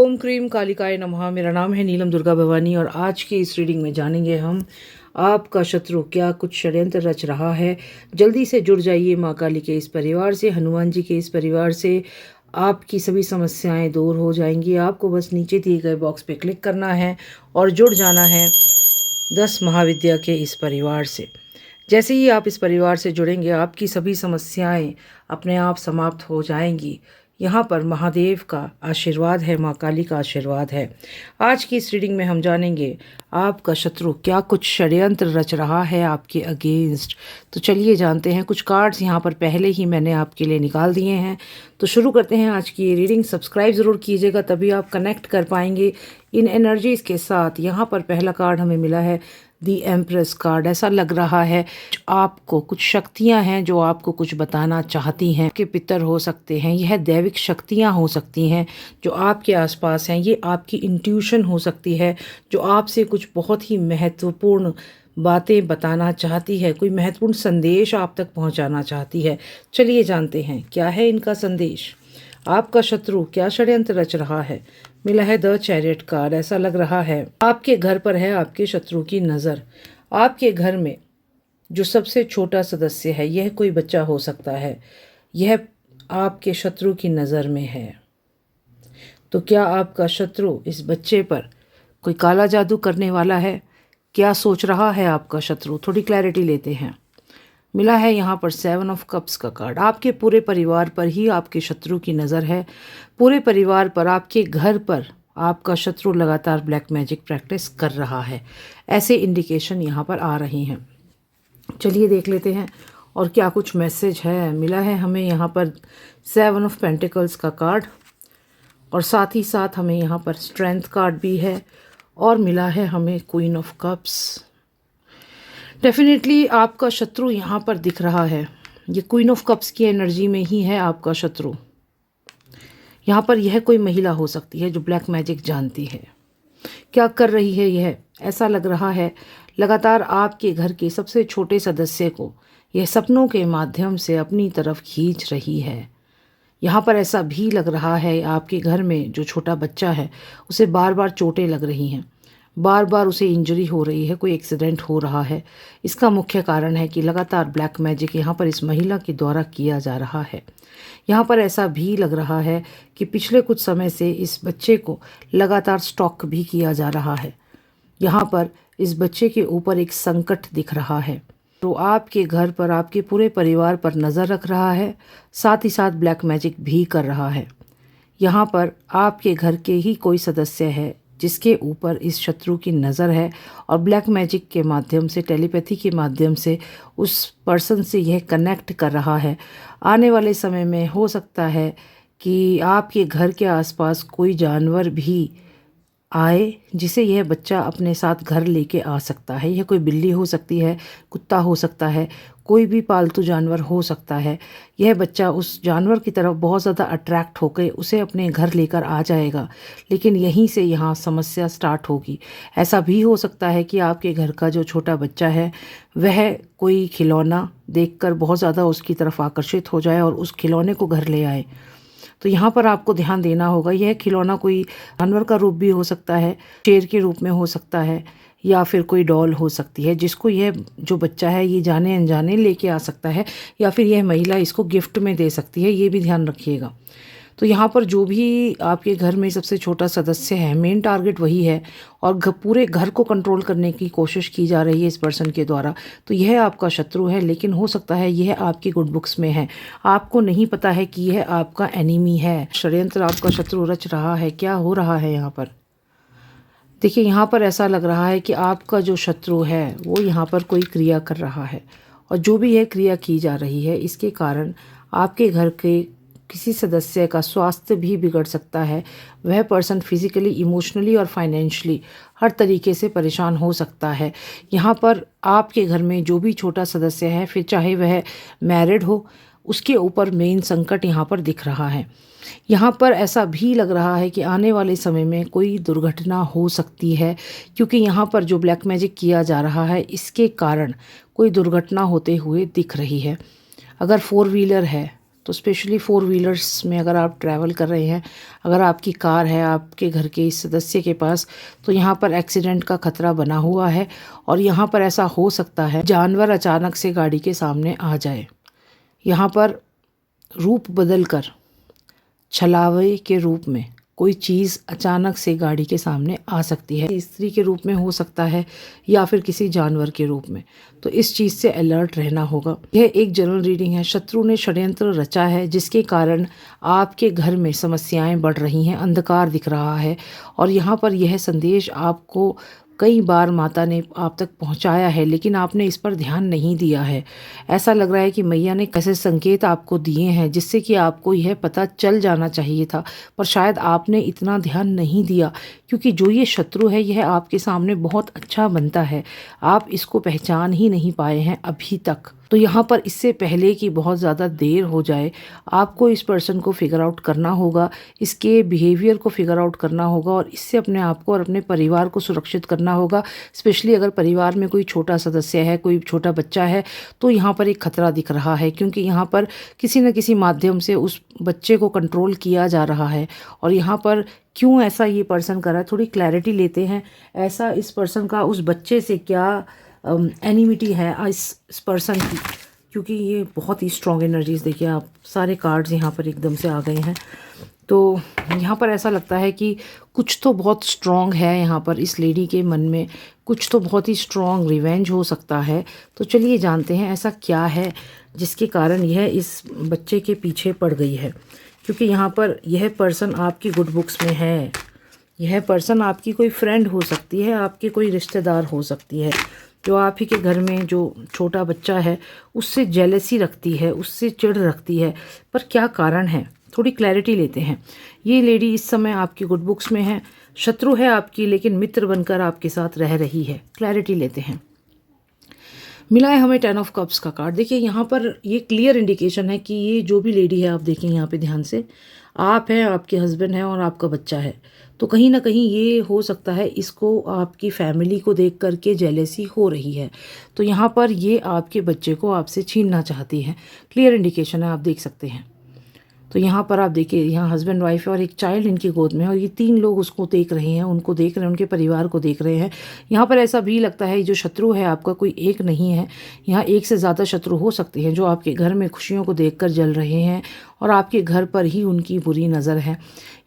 ओम cream कालिकाय नमः। मेरा नाम है नीलम दुर्गा भवानी और आज की इस रीडिंग में जानेंगे हम आपका शत्रु क्या कुछ षड्यंत्र रच रहा है। जल्दी से जुड़ जाइए माँ काली के इस परिवार से, हनुमान जी के इस परिवार से। आपकी सभी समस्याएं दूर हो जाएंगी। आपको बस नीचे दिए गए बॉक्स पे क्लिक करना है और जुड़ जाना है 10 महाविद्या के इस परिवार से। जैसे ही आप इस परिवार से जुड़ेंगे आपकी सभी समस्याएं अपने आप समाप्त हो जाएंगी। यहाँ पर महादेव का आशीर्वाद है, माँ काली का आशीर्वाद है। आज की इस रीडिंग में हम जानेंगे आपका शत्रु क्या कुछ षड्यंत्र रच रहा है आपके अगेंस्ट। तो चलिए जानते हैं। कुछ कार्ड्स यहाँ पर पहले ही मैंने आपके लिए निकाल दिए हैं। तो शुरू करते हैं आज की ये रीडिंग। सब्सक्राइब ज़रूर कीजिएगा, तभी आप कनेक्ट कर पाएंगे इन एनर्जीज़ के साथ। यहाँ पर पहला कार्ड हमें मिला है दी एम्प्रेस कार्ड। ऐसा लग रहा है आपको कुछ शक्तियां हैं जो आपको कुछ बताना चाहती हैं। आपके पितर हो सकते हैं, यह दैविक शक्तियां हो सकती हैं जो आपके आसपास हैं। ये आपकी इंट्यूशन हो सकती है जो आपसे कुछ बहुत ही महत्वपूर्ण बातें बताना चाहती है। कोई महत्वपूर्ण संदेश आप तक पहुंचाना चाहती है। चलिए जानते हैं क्या है इनका संदेश। आपका शत्रु क्या षड्यंत्र रच रहा है। मिला है द चैरियट कार्ड। ऐसा लग रहा है आपके घर पर है आपके शत्रु की नज़र। आपके घर में जो सबसे छोटा सदस्य है, यह कोई बच्चा हो सकता है, यह आपके शत्रु की नज़र में है। तो क्या आपका शत्रु इस बच्चे पर कोई काला जादू करने वाला है? क्या सोच रहा है आपका शत्रु? थोड़ी क्लैरिटी लेते हैं। मिला है यहाँ पर 7 ऑफ कप्स का कार्ड। आपके पूरे परिवार पर ही आपके शत्रु की नज़र है। पूरे परिवार पर, आपके घर पर आपका शत्रु लगातार ब्लैक मैजिक प्रैक्टिस कर रहा है। ऐसे इंडिकेशन यहाँ पर आ रही हैं। चलिए देख लेते हैं और क्या कुछ मैसेज है। मिला है हमें यहाँ पर 7 ऑफ पेंटिकल्स का कार्ड और साथ ही साथ हमें यहाँ पर स्ट्रेंथ कार्ड भी है और मिला है हमें क्वीन ऑफ कप्स। डेफिनेटली आपका शत्रु यहाँ पर दिख रहा है। ये क्वीन ऑफ कप्स की एनर्जी में ही है आपका शत्रु। यहाँ पर यह कोई महिला हो सकती है जो ब्लैक मैजिक जानती है। क्या कर रही है यह? ऐसा लग रहा है लगातार आपके घर के सबसे छोटे सदस्य को यह सपनों के माध्यम से अपनी तरफ खींच रही है। यहाँ पर ऐसा भी लग रहा है आपके घर में जो छोटा बच्चा है उसे बार बार चोटें लग रही हैं, बार बार उसे इंजरी हो रही है, कोई एक्सीडेंट हो रहा है। इसका मुख्य कारण है कि लगातार ब्लैक मैजिक यहाँ पर इस महिला के द्वारा किया जा रहा है। यहाँ पर ऐसा भी लग रहा है कि पिछले कुछ समय से इस बच्चे को लगातार स्टॉक भी किया जा रहा है। यहाँ पर इस बच्चे के ऊपर एक संकट दिख रहा है तो आपके घर पर, आपके पूरे परिवार पर नज़र रख रहा है, साथ ही साथ ब्लैक मैजिक भी कर रहा है। यहाँ पर आपके घर के ही कोई सदस्य है जिसके ऊपर इस शत्रु की नज़र है और ब्लैक मैजिक के माध्यम से, टेलीपैथी के माध्यम से उस पर्सन से यह कनेक्ट कर रहा है। आने वाले समय में हो सकता है कि आपके घर के आसपास कोई जानवर भी आए जिसे यह बच्चा अपने साथ घर लेके आ सकता है। यह कोई बिल्ली हो सकती है, कुत्ता हो सकता है, कोई भी पालतू जानवर हो सकता है। यह बच्चा उस जानवर की तरफ बहुत ज़्यादा अट्रैक्ट होकर उसे अपने घर लेकर आ जाएगा, लेकिन यहीं से यहाँ समस्या स्टार्ट होगी। ऐसा भी हो सकता है कि आपके घर का जो छोटा बच्चा है वह कोई खिलौना देखकर बहुत ज़्यादा उसकी तरफ आकर्षित हो जाए और उस खिलौने को घर ले आए। तो यहाँ पर आपको ध्यान देना होगा। यह खिलौना कोई जानवर का रूप भी हो सकता है, शेर के रूप में हो सकता है, या फिर कोई डॉल हो सकती है जिसको यह जो बच्चा है ये जाने अनजाने लेके आ सकता है, या फिर यह महिला इसको गिफ्ट में दे सकती है। ये भी ध्यान रखिएगा। तो यहाँ पर जो भी आपके घर में सबसे छोटा सदस्य है, मेन टारगेट वही है और पूरे घर को कंट्रोल करने की कोशिश की जा रही है इस पर्सन के द्वारा। तो यह आपका शत्रु है, लेकिन हो सकता है यह आपकी गुड बुक्स में है, आपको नहीं पता है कि यह आपका एनिमी है। षड्यंत्र आपका शत्रु रच रहा है। क्या हो रहा है यहाँ पर? देखिए, यहाँ पर ऐसा लग रहा है कि आपका जो शत्रु है वो यहाँ पर कोई क्रिया कर रहा है और जो भी यह क्रिया की जा रही है इसके कारण आपके घर के किसी सदस्य का स्वास्थ्य भी बिगड़ सकता है। वह पर्सन फिजिकली, इमोशनली और फाइनेंशियली हर तरीके से परेशान हो सकता है। यहाँ पर आपके घर में जो भी छोटा सदस्य है, फिर चाहे वह मैरिड हो, उसके ऊपर मेन संकट यहाँ पर दिख रहा है। यहाँ पर ऐसा भी लग रहा है कि आने वाले समय में कोई दुर्घटना हो सकती है, क्योंकि यहाँ पर जो ब्लैक मैजिक किया जा रहा है इसके कारण कोई दुर्घटना होते हुए दिख रही है। अगर 4 व्हीलर है तो स्पेशली 4 व्हीलर्स में अगर आप ट्रैवल कर रहे हैं, अगर आपकी कार है आपके घर के इस सदस्य के पास, तो यहाँ पर एक्सीडेंट का खतरा बना हुआ है। और यहाँ पर ऐसा हो सकता है जानवर अचानक से गाड़ी के सामने आ जाए। यहाँ पर रूप बदलकर छलावे के रूप में कोई चीज़ अचानक से गाड़ी के सामने आ सकती है। स्त्री के रूप में हो सकता है या फिर किसी जानवर के रूप में, तो इस चीज़ से अलर्ट रहना होगा। यह एक जनरल रीडिंग है। शत्रु ने षड्यंत्र रचा है जिसके कारण आपके घर में समस्याएं बढ़ रही हैं, अंधकार दिख रहा है। और यहाँ पर यह संदेश आपको कई बार माता ने आप तक पहुंचाया है, लेकिन आपने इस पर ध्यान नहीं दिया है। ऐसा लग रहा है कि मैया ने कैसे संकेत आपको दिए हैं जिससे कि आपको यह पता चल जाना चाहिए था, पर शायद आपने इतना ध्यान नहीं दिया, क्योंकि जो ये शत्रु है यह आपके सामने बहुत अच्छा बनता है। आप इसको पहचान ही नहीं पाए हैं अभी तक। तो यहाँ पर इससे पहले कि बहुत ज़्यादा देर हो जाए, आपको इस पर्सन को फिगर आउट करना होगा, इसके बिहेवियर को फिगर आउट करना होगा और इससे अपने आप को और अपने परिवार को सुरक्षित करना होगा। स्पेशली अगर परिवार में कोई छोटा सदस्य है, कोई छोटा बच्चा है, तो यहाँ पर एक खतरा दिख रहा है, क्योंकि यहाँ पर किसी न किसी माध्यम से उस बच्चे को कंट्रोल किया जा रहा है। और यहाँ पर क्यों ऐसा ये पर्सन कर रहा है, थोड़ी क्लैरिटी लेते हैं। ऐसा इस पर्सन का उस बच्चे से क्या एनिमिटी है इस पर्सन की, क्योंकि ये बहुत ही स्ट्रॉन्ग एनर्जीज, देखिए आप सारे कार्ड्स यहाँ पर एकदम से आ गए हैं। तो यहाँ पर ऐसा लगता है कि कुछ तो बहुत स्ट्रॉन्ग है यहाँ पर इस लेडी के मन में, कुछ तो बहुत ही स्ट्रॉन्ग रिवेंज हो सकता है। तो चलिए जानते हैं ऐसा क्या है जिसके कारण यह इस बच्चे के पीछे पड़ गई है। क्योंकि यहाँ पर यह पर्सन आपकी गुड बुक्स में है। यह पर्सन आपकी कोई फ्रेंड हो सकती है, आपके कोई रिश्तेदार हो सकती है, जो आप ही के घर में जो छोटा बच्चा है उससे जेलसी रखती है, उससे चिढ़ रखती है। पर क्या कारण है, थोड़ी क्लैरिटी लेते हैं। ये लेडी इस समय आपकी गुड बुक्स में है, शत्रु है आपकी, लेकिन मित्र बनकर आपके साथ रह रही है। क्लैरिटी लेते हैं। मिला है हमें 10 ऑफ कप्स का कार्ड। देखिए यहाँ पर ये क्लियर इंडिकेशन है कि ये जो भी लेडी है, आप देखें यहाँ पे ध्यान से, आप हैं, आपके हस्बैंड हैं और आपका बच्चा है। तो कहीं ना कहीं ये हो सकता है इसको आपकी फैमिली को देख करके जेलेसी हो रही है। तो यहाँ पर ये आपके बच्चे को आपसे छीनना चाहती है। क्लियर इंडिकेशन है, आप देख सकते हैं। तो यहाँ पर आप देखिए, यहाँ हस्बैंड वाइफ है और एक चाइल्ड इनकी गोद में है और ये 3 लोग उसको देख रहे हैं, उनको देख रहे हैं, उनके परिवार को देख रहे हैं। यहाँ पर ऐसा भी लगता है जो शत्रु है आपका कोई एक नहीं है, यहाँ एक से ज़्यादा शत्रु हो सकते हैं जो आपके घर में खुशियों को देखकर जल रहे हैं और आपके घर पर ही उनकी बुरी नज़र है।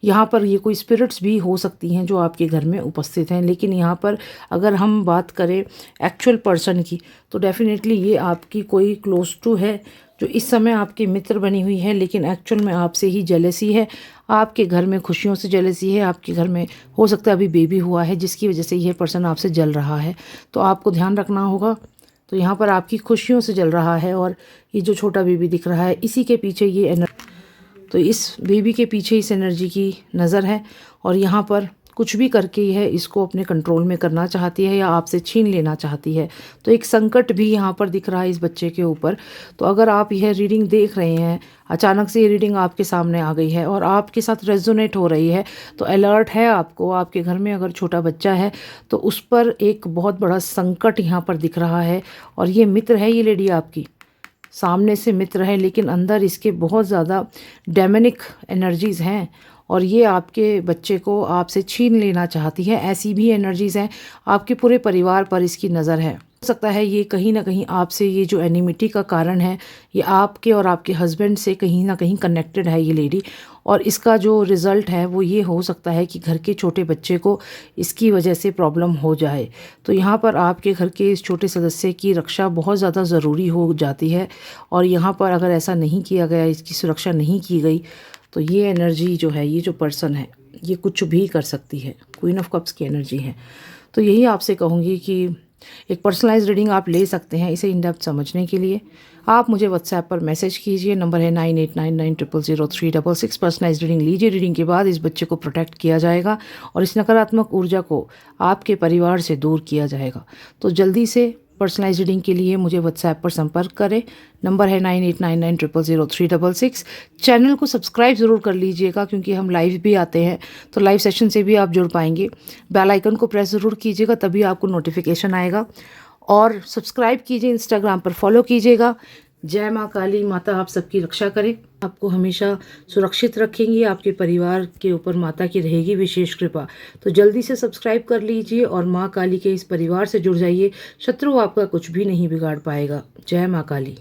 यहाँ पर ये कोई स्पिरिट्स भी हो सकती हैं जो आपके घर में उपस्थित हैं। लेकिन यहाँ पर अगर हम बात करें एक्चुअल पर्सन की, तो डेफिनेटली ये आपकी कोई क्लोज टू है जो इस समय आपकी मित्र बनी हुई है, लेकिन एक्चुअल में आपसे ही जेलसी है। आपके घर में खुशियों से जेलसी है, आपके घर में हो सकता है अभी बेबी हुआ है जिसकी वजह से यह पर्सन आपसे जल रहा है। तो आपको ध्यान रखना होगा। तो यहाँ पर आपकी खुशियों से जल रहा है और ये जो छोटा बेबी दिख रहा है इसी के पीछे ये एनर्जी, तो इस बेबी के पीछे इस एनर्जी की नज़र है। और यहाँ पर कुछ भी करके यह इसको अपने कंट्रोल में करना चाहती है या आपसे छीन लेना चाहती है। तो एक संकट भी यहाँ पर दिख रहा है इस बच्चे के ऊपर। तो अगर आप यह रीडिंग देख रहे हैं, अचानक से ये रीडिंग आपके सामने आ गई है और आपके साथ रेजोनेट हो रही है, तो अलर्ट है आपको। आपके घर में अगर छोटा बच्चा है तो उस पर एक बहुत बड़ा संकट यहाँ पर दिख रहा है। और ये मित्र है, ये लेडी आपकी सामने से मित्र है, लेकिन अंदर इसके बहुत ज़्यादा डेमोनिक एनर्जीज़ हैं और ये आपके बच्चे को आपसे छीन लेना चाहती है। ऐसी भी एनर्जीज़ हैं, आपके पूरे परिवार पर इसकी नज़र है। हो सकता है ये कहीं ना कहीं आपसे, ये जो एनिमिटी का कारण है ये आपके और आपके हस्बैंड से कहीं ना कहीं कनेक्टेड है ये लेडी। और इसका जो रिज़ल्ट है वो ये हो सकता है कि घर के छोटे बच्चे को इसकी वजह से प्रॉब्लम हो जाए। तो यहाँ पर आपके घर के इस छोटे सदस्य की रक्षा बहुत ज़्यादा ज़रूरी हो जाती है। और यहाँ पर अगर ऐसा नहीं किया गया, इसकी सुरक्षा नहीं की गई, तो ये एनर्जी जो है, ये जो पर्सन है, ये कुछ भी कर सकती है। क्वीन ऑफ कप्स की एनर्जी है। तो यही आपसे कहूँगी कि एक पर्सनलाइज रीडिंग आप ले सकते हैं। इसे इन डेप्थ समझने के लिए आप मुझे व्हाट्सएप पर मैसेज कीजिए, नंबर है 9899000366। पर्सनलाइज रीडिंग लीजिए। रीडिंग के बाद इस बच्चे को प्रोटेक्ट किया जाएगा और इस नकारात्मक ऊर्जा को आपके परिवार से दूर किया जाएगा। तो जल्दी से पर्सनलाइज रीडिंग के लिए मुझे व्हाट्सएप पर संपर्क करें, नंबर है 9899000366। चैनल को सब्सक्राइब ज़रूर कर लीजिएगा क्योंकि हम लाइव भी आते हैं, तो लाइव सेशन से भी आप जुड़ पाएंगे। बेल आइकन को प्रेस ज़रूर कीजिएगा, तभी आपको नोटिफिकेशन आएगा। और सब्सक्राइब कीजिए, इंस्टाग्राम पर फॉलो कीजिएगा। जय माँ काली। माता आप सबकी रक्षा करे, आपको हमेशा सुरक्षित रखेंगी, आपके परिवार के ऊपर माता की रहेगी विशेष कृपा। तो जल्दी से सब्सक्राइब कर लीजिए और माँ काली के इस परिवार से जुड़ जाइए। शत्रु आपका कुछ भी नहीं बिगाड़ पाएगा। जय माँ काली।